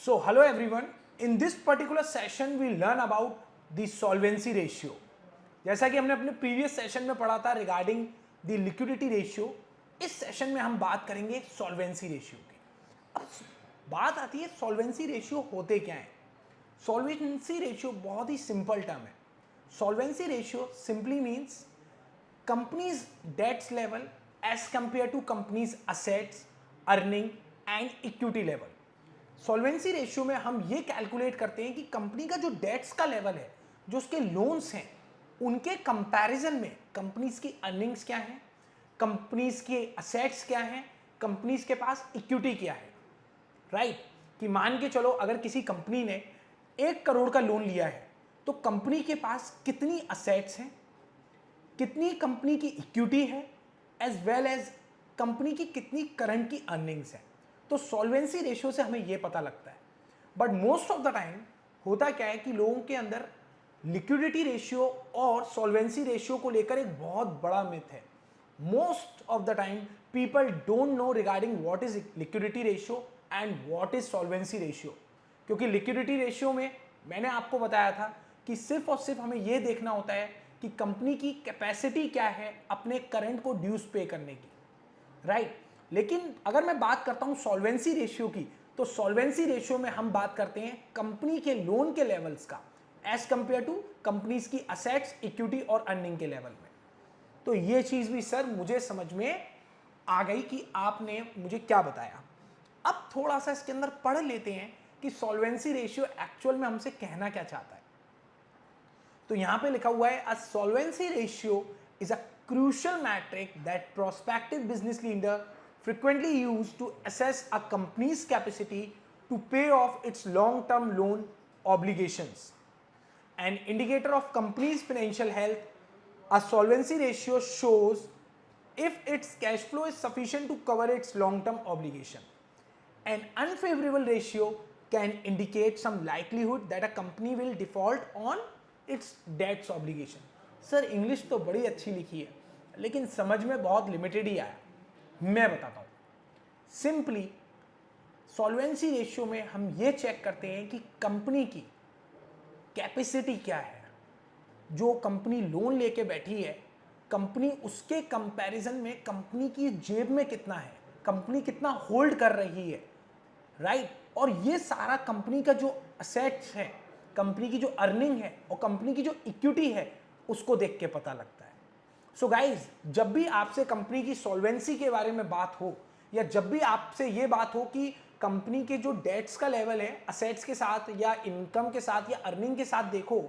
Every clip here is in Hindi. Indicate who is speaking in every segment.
Speaker 1: So hello everyone, in this particular session we learn about the solvency ratio. जैसा कि हमने अपने प्रीवियस सेशन में पढ़ा था रिगार्डिंग द लिक्विडिटी रेशियो, इस सेशन में हम बात करेंगे सॉल्वेंसी रेशियो की। अब बात आती है सॉल्वेंसी रेशियो होते क्या है। सॉल्वेंसी रेशियो बहुत ही सिंपल टर्म है। Solvency ratio simply means companies debts level as compare to companies assets, earning and equity level. Solvency ratio में हम ये कैलकुलेट करते हैं कि कंपनी का जो डेट्स का लेवल है, जो उसके लोन्स हैं, उनके कंपैरिजन में कंपनीज की अर्निंग्स क्या है, कंपनीज के असेट्स क्या हैं, कंपनीज के पास इक्विटी क्या है। राइट कि मान के चलो अगर किसी कंपनी ने 1 करोड़ का लोन लिया है तो कंपनी के पास कितनी असेट्स हैं, कितनी कंपनी की इक्विटी है, एज वेल एज कंपनी की कितनी करंट की अर्निंग्स है। तो सॉल्वेंसी रेशियो से हमें यह पता लगता है। But most of the time होता क्या है कि लोगों के अंदर लिक्विडिटी रेशियो और सॉल्वेंसी रेशियो को लेकर एक बहुत बड़ा मिथ है। Most of the time people don't know regarding what is liquidity ratio and what is solvency ratio. क्योंकि लिक्विडिटी रेशियो में मैंने आपको बताया था कि सिर्फ और सिर्फ हमें यह देखना होता है कि कंपनी की कैपेसिटी क्या है अपने करंट को ड्यूज पे करने की। राइट लेकिन अगर मैं बात करता हूं सॉल्वेंसी रेशियो की, तो सॉल्वेंसी रेशियो में हम बात करते हैं कंपनी के लोन के लेवल्स का एज कंपेयर टू कंपनीज की असेट्स, इक्विटी और अर्निंग के लेवल में। तो ये चीज भी सर मुझे समझ में आ गई कि आपने मुझे क्या बताया। अब थोड़ा सा इसके अंदर पढ़ लेते हैं कि सॉल्वेंसी रेशियो एक्चुअल में हमसे कहना क्या चाहता है। तो यहां पे लिखा हुआ है a solvency ratio is a crucial metric that prospective business leader frequently use to assess a company's capacity to pay off its long-term loan obligations. An indicator of company's financial health, a solvency ratio shows if its cash flow is sufficient to cover its long-term obligation. An unfavorable ratio can indicate some likelihood that a company will default on its debts obligation. Sir English तो बड़ी अच्छी लिखी है लेकिन समझ में बहुत लिमिटेड ही आया। मैं बताता हूँ। सिंपली सॉल्वेंसी रेशियो में हम ये चेक करते हैं कि कंपनी की कैपेसिटी क्या है। जो कंपनी लोन लेके बैठी है, कंपनी उसके कंपैरिजन में कंपनी की जेब में कितना है, कंपनी कितना होल्ड कर रही है। राइट और ये सारा कंपनी का जो असेट्स है, कंपनी की जो अर्निंग है और कंपनी की जो इक्विटी है, उसको देख के पता लगता है। सो गाइज, जब भी आपसे कंपनी की सॉल्वेंसी के बारे में बात हो या जब भी आपसे ये बात हो कि कंपनी के जो डेट्स का लेवल है असेट्स के साथ या इनकम के साथ या अर्निंग के साथ देखो,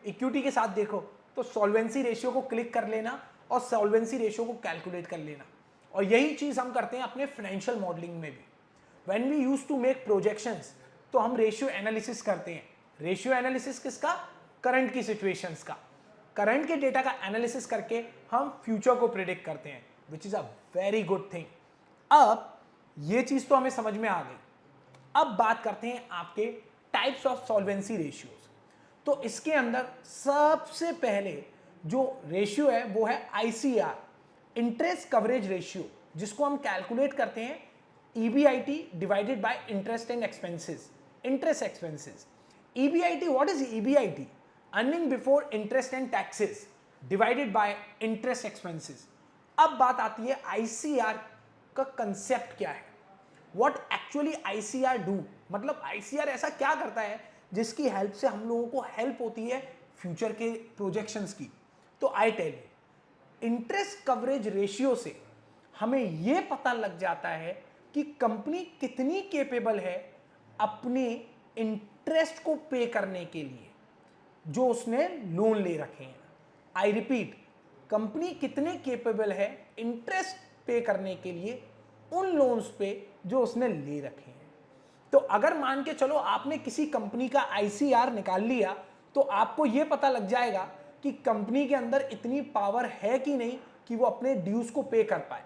Speaker 1: इक्विटी के साथ देखो, तो सॉल्वेंसी रेशियो को क्लिक कर लेना और सॉल्वेंसी रेशियो को कैलकुलेट कर लेना। और यही चीज हम करते हैं अपने फाइनेंशियल मॉडलिंग में भी। When we use to make projections, तो हम रेशियो एनालिसिस करते हैं। रेशियो एनालिसिस किसका? करंट की सिचुएशंस का। करंट के डेटा का एनालिसिस करके हम फ्यूचर को प्रिडिक्ट करते हैं, which is a very good thing. अब ये चीज तो हमें समझ में आ गई। अब बात करते हैं आपके टाइप्स ऑफ सॉल्वेंसी रेशियोज। तो इसके अंदर सबसे पहले जो रेशियो है वो है आईसीआर, इंटरेस्ट कवरेज रेशियो, जिसको हम कैलकुलेट करते हैं EBIT divided by interest and expenses, interest expenses. EBIT, what is EBIT? Earning before interest and taxes divided by interest expenses. अब बात आती है आईसीआर का कंसेप्ट क्या है, व्हाट एक्चुअली आईसीआर डू, मतलब आईसीआर ऐसा क्या करता है जिसकी हेल्प से हम लोगों को हेल्प होती है फ्यूचर के प्रोजेक्शंस की। तो I tell you, interest coverage ratio से हमें यह पता लग जाता है कि कंपनी कितनी केपेबल है अपने इंटरेस्ट को पे करने के लिए जो उसने लोन ले रखे हैं। आई रिपीट, कंपनी कितने केपेबल है इंटरेस्ट पे करने के लिए उन लोन्स पे जो उसने ले रखे हैं। तो अगर मान के चलो आपने किसी कंपनी का आईसीआर निकाल लिया तो आपको यह पता लग जाएगा कि कंपनी के अंदर इतनी पावर है कि नहीं कि वो अपने ड्यूज को पे कर पाए।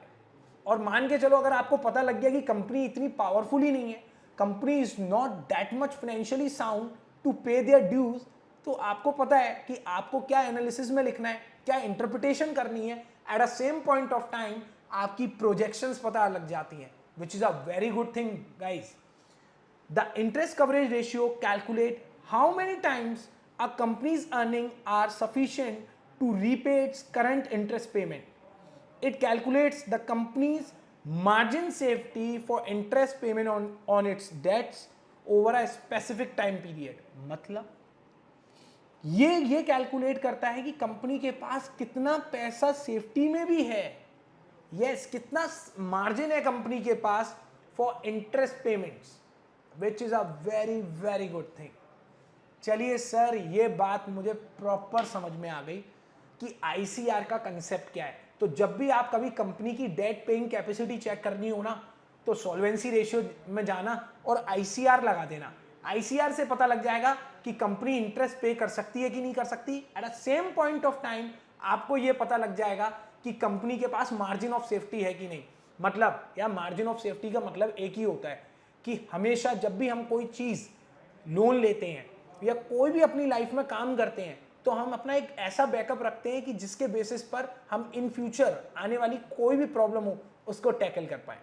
Speaker 1: और मान के चलो अगर आपको पता लग गया कि कंपनी इतनी पावरफुल ही नहीं है, company is not that much financially sound to pay their dues, तो आपको पता है कि आपको क्या एनालिसिस में लिखना है, क्या इंटरप्रिटेशन करनी है। At a same point of time आपकी प्रोजेक्शंस पता लग जाती हैं, which is a very good thing guys. The interest coverage ratio calculate how many times a company's earnings are sufficient to repay its current interest payment. It calculates the company's margin safety for interest payment on its debts over a specific time period. मतलब ये कैलकुलेट करता है कि कंपनी के पास कितना पैसा सेफ्टी में भी है, यस कितना मार्जिन है कंपनी के पास for interest payments, which is a very very good thing. चलिए सर, ये बात मुझे प्रॉपर समझ में आ गई कि आईसीआर का कंसेप्ट क्या है. तो जब भी आप कभी कंपनी की डेट पेइंग कैपेसिटी चेक करनी हो ना, तो सॉल्वेंसी रेशियो में जाना और आईसीआर लगा देना. आईसीआर से पता लग जाएगा कि कंपनी इंटरेस्ट पे कर सकती है कि नहीं कर सकती. At a same point of time आपको यह पता लग जाएगा कि कंपनी के पास मार्जिन ऑफ सेफ्टी है कि नहीं. मतलब या मार्जिन ऑफ सेफ्टी का मतलब एक ही होता है कि हमेशा जब भी हम कोई चीज लोन लेते हैं या कोई भी अपनी लाइफ में काम करते हैं, तो हम अपना एक ऐसा बैकअप रखते हैं कि जिसके बेसिस पर हम इन फ्यूचर आने वाली कोई भी प्रॉब्लम हो उसको टैकल कर पाए.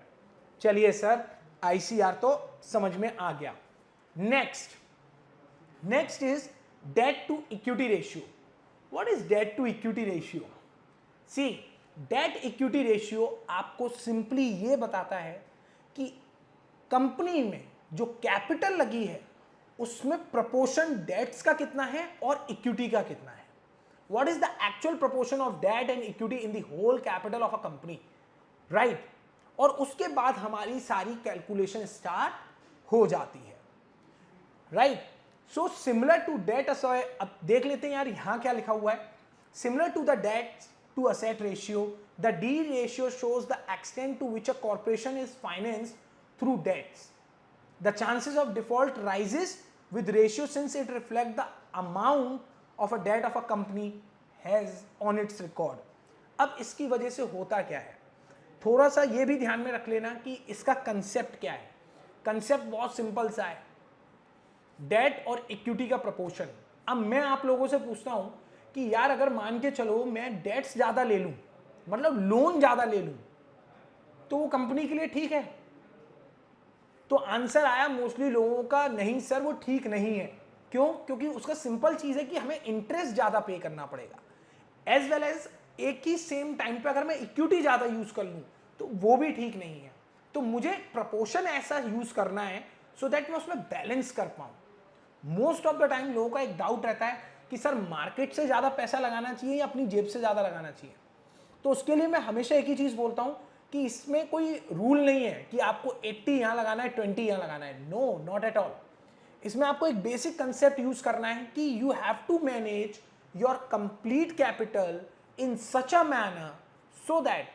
Speaker 1: चलिए सर, आईसीआर तो समझ में आ गया. Next is debt to equity ratio. What is debt to equity ratio? See, debt equity ratio आपको सिंपली ये बताता है कि कंपनी में जो कैपिटल लगी है उसमें प्रपोर्शन डेट्स का कितना है और इक्विटी का कितना है. What is the actual proportion of debt and equity in the whole capital of a company, right. और उसके बाद हमारी सारी कैलकुलेशन स्टार्ट हो जाती है, right. So similar to debt, अब देख लेते हैं यार यहां क्या लिखा हुआ है. Similar to the debt to asset ratio, the D ratio shows the extent to which a corporation is financed through debts. The chances of default rises with ratio since it reflects the amount of a debt of a company has on its record. अब इसकी वजह से होता क्या है, थोड़ा सा ये भी ध्यान में रख लेना कि इसका कंसेप्ट क्या है. कंसेप्ट बहुत सिंपल सा है, डेट और इक्विटी का प्रपोर्शन. अब मैं आप लोगों से पूछता हूं कि यार अगर मान के चलो मैं डेट्स ज्यादा ले लूं, मतलब लोन ज्यादा ले लूं, तो वो कंपनी के लिए ठीक है? तो आंसर आया मोस्टली लोगों का नहीं सर, वो ठीक नहीं है. क्यों? क्योंकि उसका सिंपल चीज है कि हमें इंटरेस्ट ज्यादा पे करना पड़ेगा, एज वेल एज एक ही सेम टाइम पे अगर मैं इक्विटी ज्यादा यूज कर लूं तो वो भी ठीक नहीं है. तो मुझे प्रपोर्शन ऐसा यूज करना है सो दैट मैं उसमें बैलेंस कर पाऊं. मोस्ट ऑफ द टाइम लोगों का एक डाउट रहता है कि सर मार्केट से ज्यादा पैसा लगाना चाहिए या अपनी जेब से ज्यादा लगाना चाहिए. तो उसके लिए मैं हमेशा एक ही चीज बोलता हूं कि इसमें कोई रूल नहीं है कि आपको 80 यहां लगाना है 20 यहां लगाना है. No, not at all. इसमें आपको एक बेसिक कंसेप्ट यूज करना है कि you have to manage your complete capital in such a manner so that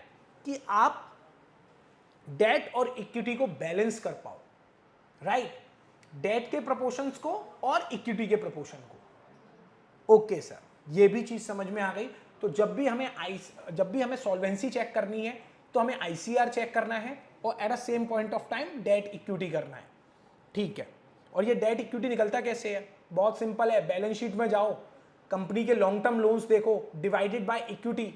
Speaker 1: कि आप डेट और इक्विटी को बैलेंस कर पाओ, राइट. डेट के प्रपोर्शंस को और इक्विटी के प्रपोर्शन को. ओके सर, ये भी चीज समझ में आ गई. तो जब भी हमें सॉल्वेंसी चेक करनी है तो हमें आईसीआर चेक करना है और at a same point of time debt equity करना है, ठीक है. और ये डेट इक्विटी निकलता कैसे है? बहुत सिंपल है. बैलेंस शीट में जाओ, कंपनी के लॉन्ग टर्म लोन्स देखो, divided by equity.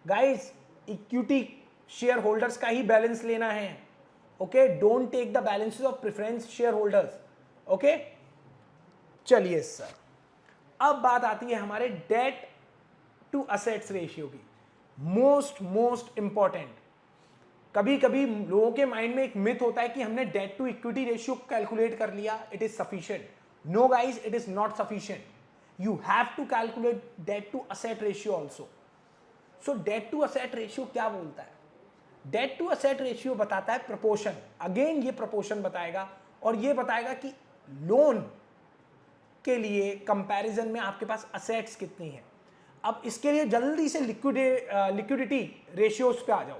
Speaker 1: Guys, equity share holders का ही बैलेंस लेना है, okay. Don't take the balances of preference share holders, okay. चलिए सर, अब बात आती है हमारे डेट टू असेट्स रेशियो की. Most important. कभी कभी लोगों के माइंड में एक मिथ होता है कि हमने debt to equity ratio calculate कर लिया, it is sufficient. No guys, it is not sufficient. You have to calculate debt to asset ratio also. So debt to asset ratio क्या बोलता है? डेट टू असेट रेशियो बताता है प्रपोर्शन. अगेन ये प्रपोर्शन बताएगा और ये बताएगा कि लोन के लिए कंपैरिजन में आपके पास असेट्स कितनी है. अब इसके लिए जल्दी से लिक्विडिटी रेशियोज पे आ जाओ.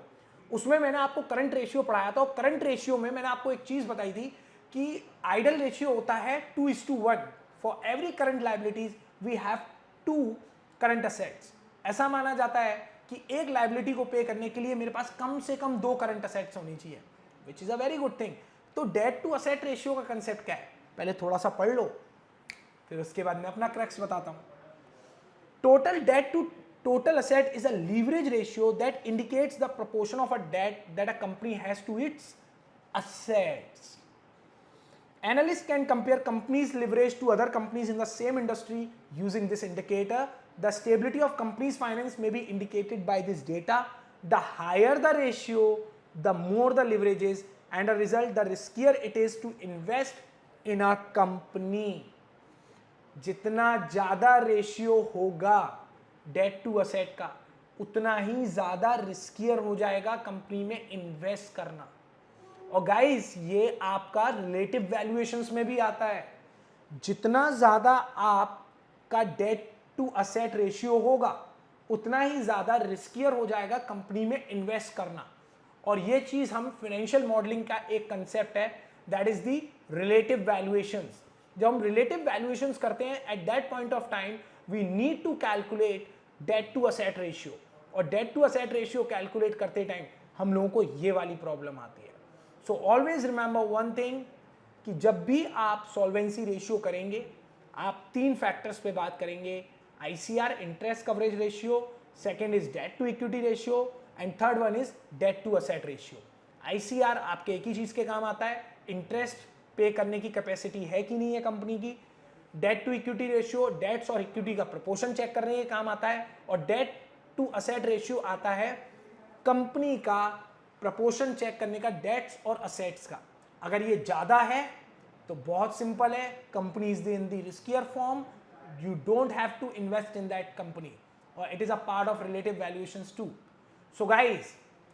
Speaker 1: उसमें मैंने आपको करंट रेशियो पढ़ाया था और करंट रेशियो में मैंने आपको एक चीज बताई थी कि आइडल रेशियो होता है 2:1. For every current liabilities we have 2 current assets. ऐसा माना जाता है कि एक लायबिलिटी को पे करने के लिए मेरे पास कम से कम 2 करंट असेट्स होनी चाहिए, विच is a very good thing. तो डेट टू असेट रेशियो का कंसेप्ट क्या है, पहले थोड़ा सा पढ़ लो, फिर उसके बाद मैं अपना क्रैक्स बताता हूं. Total debt to total asset is a leverage ratio that indicates the proportion of a debt that a company has to its assets. Analysts can compare companies' leverage to other companies in the same industry using this indicator. The stability of companies' finance may be indicated by this data. The higher the ratio, the more the leverage is, and as a result, the riskier it is to invest in a company. जितना ज़्यादा रेशियो होगा डेट टू असेट का, उतना ही ज़्यादा रिस्कियर हो जाएगा कंपनी में इन्वेस्ट करना. और गाइस ये आपका रिलेटिव वैल्यूएशंस में भी आता है. जितना ज़्यादा आपका डेट टू असेट रेशियो होगा, उतना ही ज़्यादा रिस्कियर हो जाएगा कंपनी में इन्वेस्ट करना. और ये चीज़ हम फाइनेंशियल मॉडलिंग का एक कंसेप्ट है, that is the relative valuations. जब हम रिलेटिव वैल्यूएशंस करते हैं, at that point of time we need to calculate debt to asset ratio. और debt to asset ratio calculate करते टाइम हम लोगों को ये वाली प्रॉब्लम आती है. So always remember one thing, कि जब भी आप सॉल्वेंसी रेशियो करेंगे, आप 3 फैक्टर्स पे बात करेंगे. ICR, interest coverage ratio, second is debt to equity ratio, and third one is debt to asset ratio. ICR आपके एक ही चीज के काम आता है, इंटरेस्ट पे करने की कैपेसिटी है कि नहीं है कंपनी की. Debt to equity ratio, debts और इक्विटी का प्रपोर्शन चेक करने के काम आता है. और डेट टू असेट रेशियो आता है कंपनी का प्रपोर्शन चेक करने का डेट्स और असेट्स का. अगर ये ज्यादा है तो बहुत सिंपल है, company is in the riskier form, you don't have to invest in that company, और it is a part of relative valuations too. So guys,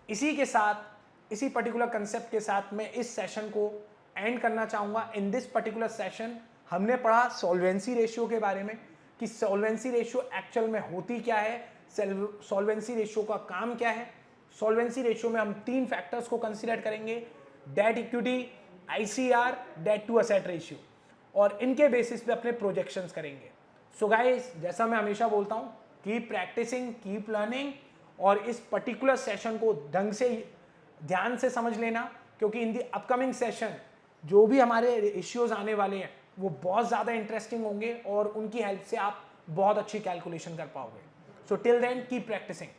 Speaker 1: इसी के साथ, इसी पर्टिकुलर कंसेप्ट के साथ मैं इस सेशन को एंड करना चाहूंगा. इन दिस पर्टिकुलर सेशन हमने पढ़ा सॉल्वेंसी रेशियो के बारे में, कि सॉल्वेंसी रेशियो एक्चुअल में होती क्या है, सॉल्वेंसी रेशियो का काम क्या है. सॉल्वेंसी रेशियो में हम 3 फैक्टर्स को कंसीडर करेंगे, debt equity, ICR, debt to asset ratio, और इनके बेसिस पे अपने प्रोजेक्शंस करेंगे. सो गाइस, जैसा मैं हमेशा बोलता हूँ, कीप प्रैक्टिसिंग, कीप लर्निंग, और इस पर्टिकुलर सेशन को ढंग से ध्यान से समझ लेना, क्योंकि इन दी अपकमिंग सेशन जो भी हमारे इश्यूज आने वाले हैं वो बहुत ज़्यादा इंटरेस्टिंग होंगे, और उनकी हेल्प से आप बहुत अच्छी कैलकुलेशन कर पाओगे. So till then keep practising.